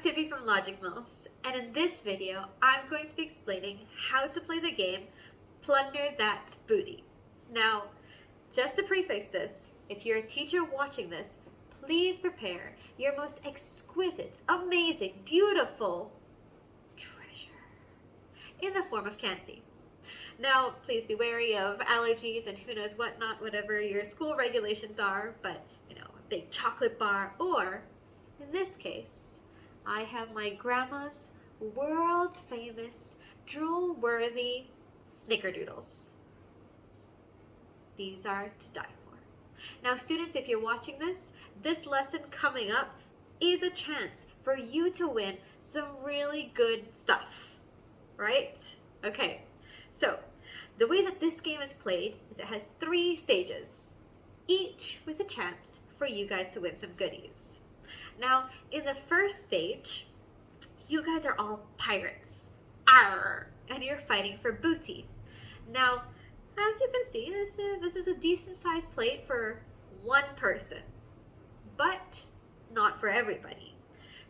Tiffy from LogicMills, and in this video, I'm going to be explaining how to play the game Plunder That Booty. Now, just to preface this, if you're a teacher watching this, please prepare your most exquisite, amazing, beautiful treasure in the form of candy. Now, please be wary of allergies and who knows what not, whatever your school regulations are, but, a big chocolate bar, or, in this case, I have my grandma's world-famous, drool-worthy snickerdoodles. These are to die for. Now, students, if you're watching this lesson coming up is a chance for you to win some really good stuff, right? Okay, so the way that this game is played is it has 3 stages, each with a chance for you guys to win some goodies. Now, in the first stage, you guys are all pirates. Arr! And you're fighting for booty. Now, as you can see, this is a decent sized plate for one person, but not for everybody.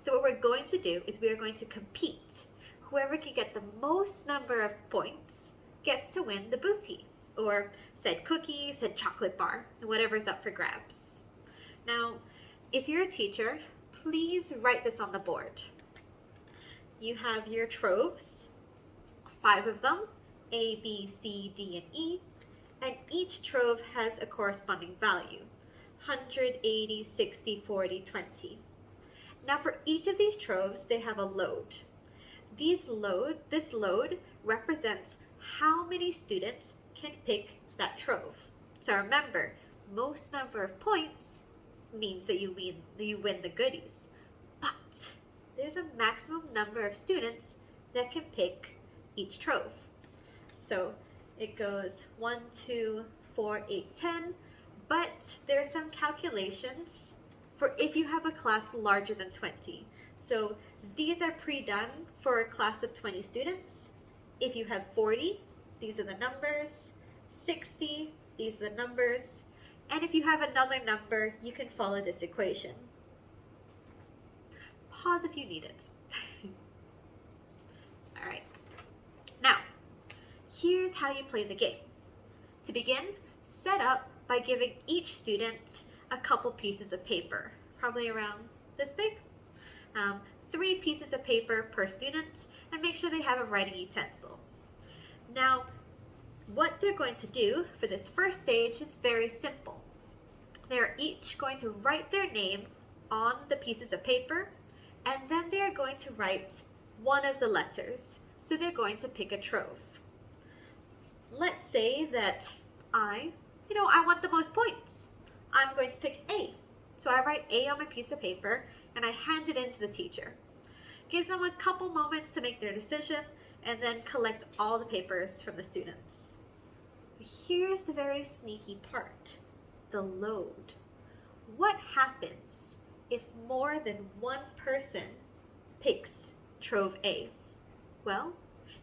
So what we're going to do is we are going to compete. Whoever can get the most number of points gets to win the booty, or said cookie, said chocolate bar, whatever's up for grabs. Now, if you're a teacher, please write this on the board. You have your troves, 5 of them, A, B, C, D, and E, and each trove has a corresponding value, 100, 80, 60, 40, 20. Now for each of these troves, they have a load. This load represents how many students can pick that trove. So remember, most number of points means that you win the goodies, but there's a maximum number of students that can pick each trove. So it goes 1, 2, 4, 8, 10, but there are some calculations for if you have a class larger than 20. So these are pre-done for a class of 20 students. If you have 40, these are the numbers, 60, these are the numbers, and if you have another number, you can follow this equation. Pause if you need it. All right. Now, here's how you play the game. To begin, set up by giving each student a couple pieces of paper, probably around this big. 3 pieces of paper per student, and make sure they have a writing utensil. Now, what they're going to do for this first stage is very simple. They're each going to write their name on the pieces of paper, and then they're going to write one of the letters. So they're going to pick a trove. Let's say that I want the most points. I'm going to pick A. So I write A on my piece of paper and I hand it in to the teacher. Give them a couple moments to make their decision and then collect all the papers from the students. Here's the very sneaky part, the load. What happens if more than one person picks trove A? Well,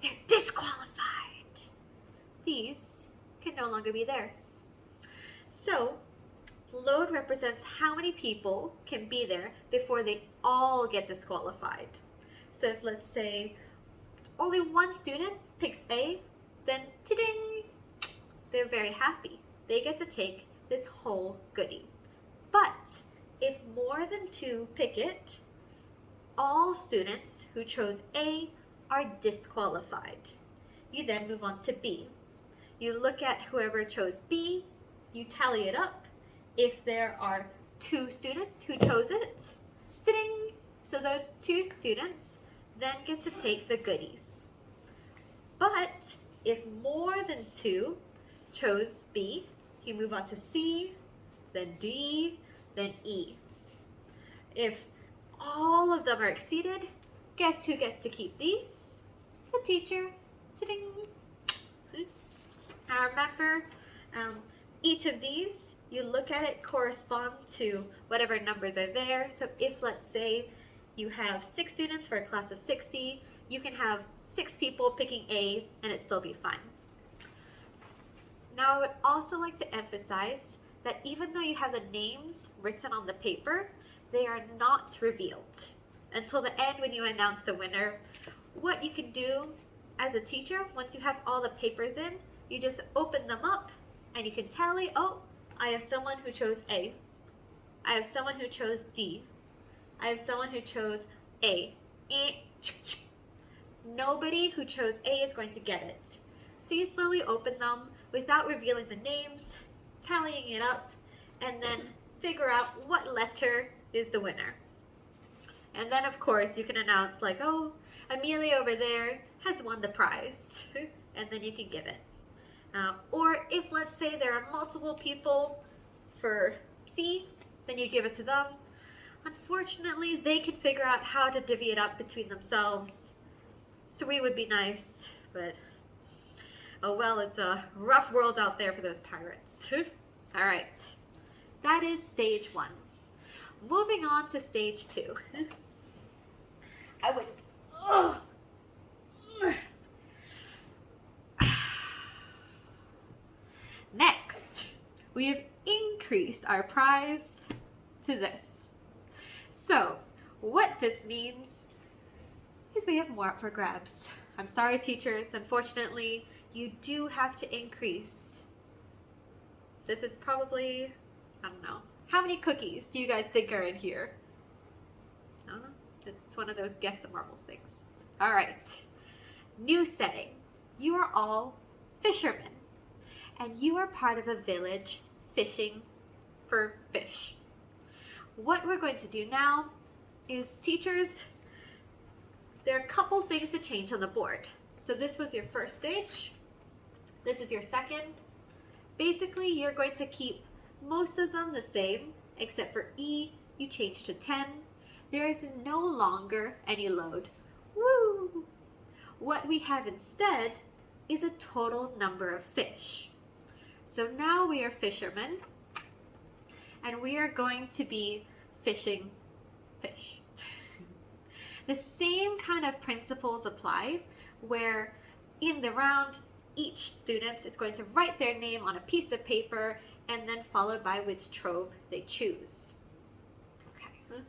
they're disqualified. These can no longer be theirs. So, load represents how many people can be there before they all get disqualified. So if, let's say, only one student picks A, then ta-ding, they're very happy. They get to take this whole goodie. But if more than 2 pick it, all students who chose A are disqualified. You then move on to B. You look at whoever chose B, you tally it up. If there are 2 students who chose it, ding! So those 2 students then get to take the goodies. But if more than 2 chose B, you move on to C, then D, then E. If all of them are exceeded, guess who gets to keep these? The teacher. Ta-ding! Now remember, each of these, you look at it correspond to whatever numbers are there. So if, let's say, you have 6 students for a class of 60, you can have 6 people picking A and it still be fine. Now I would also like to emphasize that even though you have the names written on the paper, they are not revealed. until the end when you announce the winner. What you can do as a teacher, once you have all the papers in, you just open them up and you can tally, oh, I have someone who chose A. I have someone who chose D. I have someone who chose A. Nobody who chose A is going to get it. So you slowly open them without revealing the names, tallying it up, and then figure out what letter is the winner. And then of course you can announce like, oh, Amelia over there has won the prize. And then you can give it. Or if let's say there are multiple people for C, then you give it to them. Unfortunately, they can figure out how to divvy it up between themselves. 3 would be nice, but oh well, it's a rough world out there for those pirates. All right, that is stage 1. Moving on to stage 2. I would, Next, we have increased our prize to this. So, what this means is we have more up for grabs. I'm sorry, teachers. Unfortunately, you do have to increase. This is probably, I don't know. How many cookies do you guys think are in here? I don't know. It's one of those guess the marbles things. All right. New setting. You are all fishermen, and you are part of a village fishing for fish. What we're going to do now is, teachers, there are a couple things to change on the board. So this was your first stage. This is your second. Basically, you're going to keep most of them the same, except for E, you change to 10. There is no longer any load. Woo! What we have instead is a total number of fish. So now we are fishermen, and we are going to be fishing fish. The same kind of principles apply, where in the round, each student is going to write their name on a piece of paper and then followed by which trove they choose. Okay.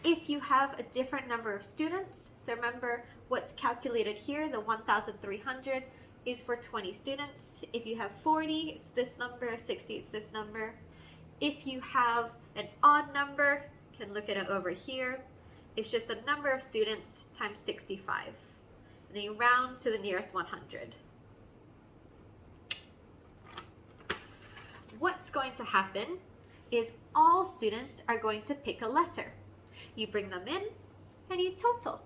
If you have a different number of students, so remember what's calculated here, the 1,300 is for 20 students. If you have 40, it's this number, 60, it's this number. If you have an odd number, you can look at it over here. It's just the number of students times 65. And then you round to the nearest 100. What's going to happen is all students are going to pick a letter. You bring them in and you total.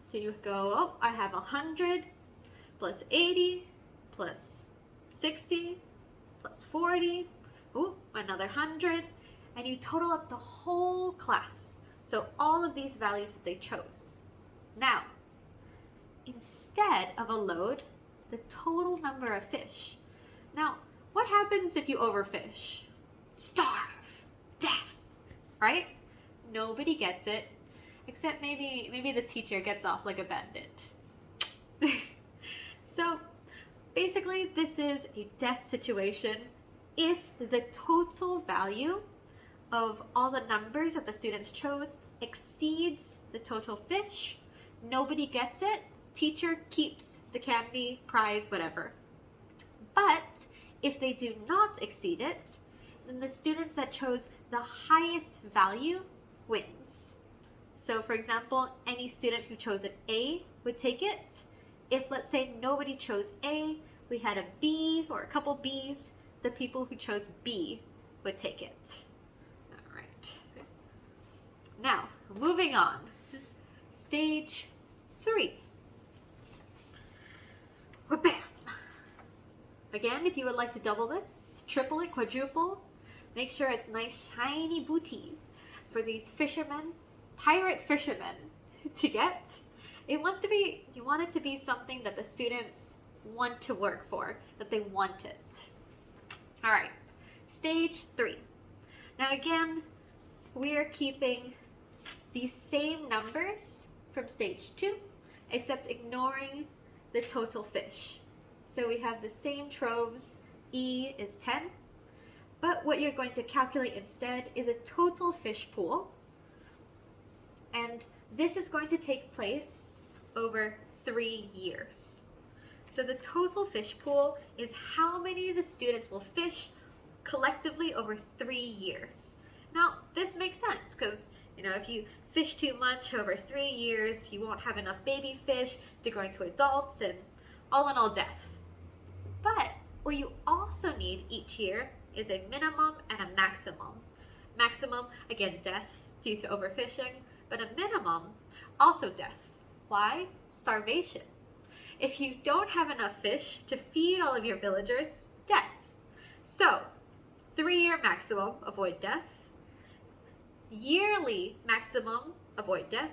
So you go, oh, I have 100 plus 80 plus 60 plus 40, ooh, another 100, and you total up the whole class. So all of these values that they chose. Now, instead of a load, the total number of fish. Now, what happens if you overfish? Starve, death, right? Nobody gets it, except maybe the teacher gets off like a bandit. So basically, this is a death situation if the total value of all the numbers that the students chose exceeds the total fish. Nobody gets it. Teacher keeps the candy, prize, whatever. But if they do not exceed it, then the students that chose the highest value wins. So for example, any student who chose an A would take it. If let's say nobody chose A, we had a B or a couple Bs, the people who chose B would take it. All right. Now, moving on. Stage 3. Bam! Again, if you would like to double this, triple it, quadruple, make sure it's nice shiny booty for these fishermen, pirate fishermen, to get. You want it to be something that the students want to work for, that they want it. All right, stage 3. Now again, we are keeping these same numbers from stage 2, except ignoring the total fish. So we have the same troves. E is 10. But what you're going to calculate instead is a total fish pool. And this is going to take place over 3 years. So the total fish pool is how many of the students will fish collectively over 3 years. Now, this makes sense because, if you fish too much over 3 years, you won't have enough baby fish to grow into adults and all in all death. But what you also need each year is a minimum and a maximum. Maximum, again, death due to overfishing, but a minimum, also death. Why? Starvation. If you don't have enough fish to feed all of your villagers, death. So, 3-year maximum, avoid death. Yearly maximum, avoid death.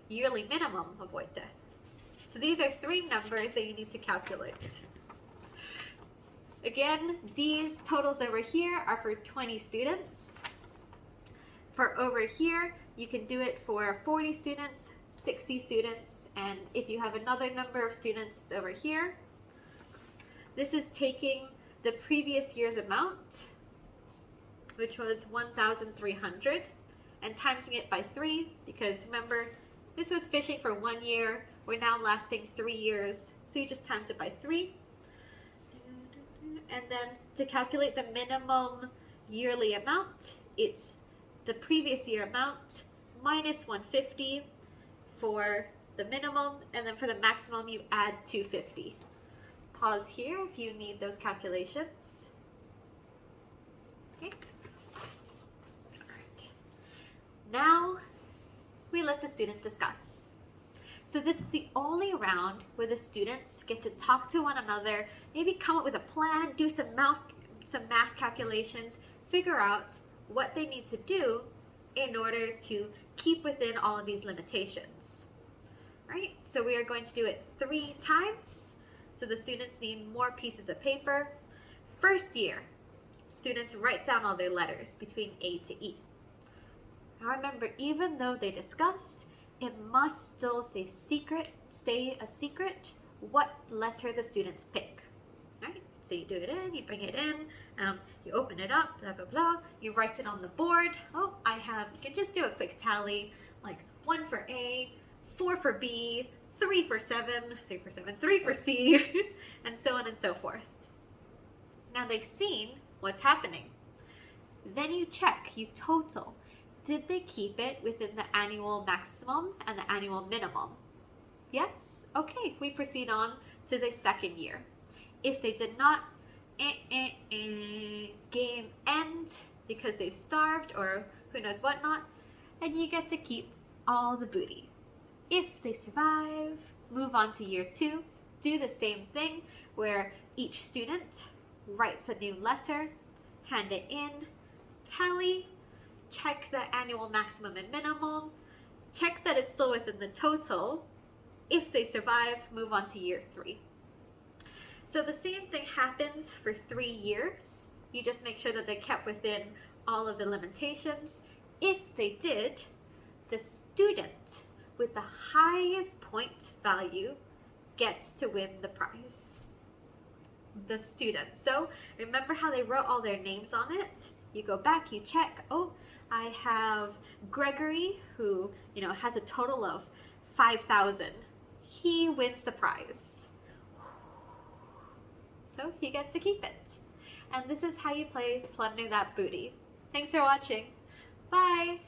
Yearly minimum, avoid death. So these are 3 numbers that you need to calculate. Again, these totals over here are for 20 students. For over here, you can do it for 40 students, 60 students, and if you have another number of students, it's over here. This is taking the previous year's amount, which was 1,300, and timesing it by 3, because remember, this was fishing for 1 year, we're now lasting 3 years, so you just times it by 3. And then to calculate the minimum yearly amount, it's the previous year amount minus 150 for the minimum, and then for the maximum you add 250. Pause here if you need those calculations. Okay. Alright. Now we let the students discuss. So this is the only round where the students get to talk to one another, maybe come up with a plan, do some math calculations, figure out what they need to do in order to keep within all of these limitations. Right? So we are going to do it 3 times. So the students need more pieces of paper. First year, students write down all their letters between A to E. Now remember, even though they discussed, it must still stay a secret what letter the students pick. Right? So you do it in, you bring it in, you open it up, blah, blah, blah. You write it on the board. Oh, you can just do a quick tally, like 1 for A, 4 for B, 3 for 7, 3 for C, and so on and so forth. Now they've seen what's happening. Then you check, you total. Did they keep it within the annual maximum and the annual minimum? Yes? Okay, we proceed on to the second year. If they did not, game end because they've starved or who knows what not, and you get to keep all the booty. If they survive, move on to year 2. Do the same thing where each student writes a new letter, hand it in, tally, check the annual maximum and minimum, check that it's still within the total. If they survive, move on to year 3. So the same thing happens for 3 years. You just make sure that they kept within all of the limitations. If they did, the student with the highest point value gets to win the prize. The student. So remember how they wrote all their names on it? You go back, you check, oh, I have Gregory who, has a total of 5,000. He wins the prize. So he gets to keep it. And this is how you play Plunder That Booty. Thanks for watching. Bye!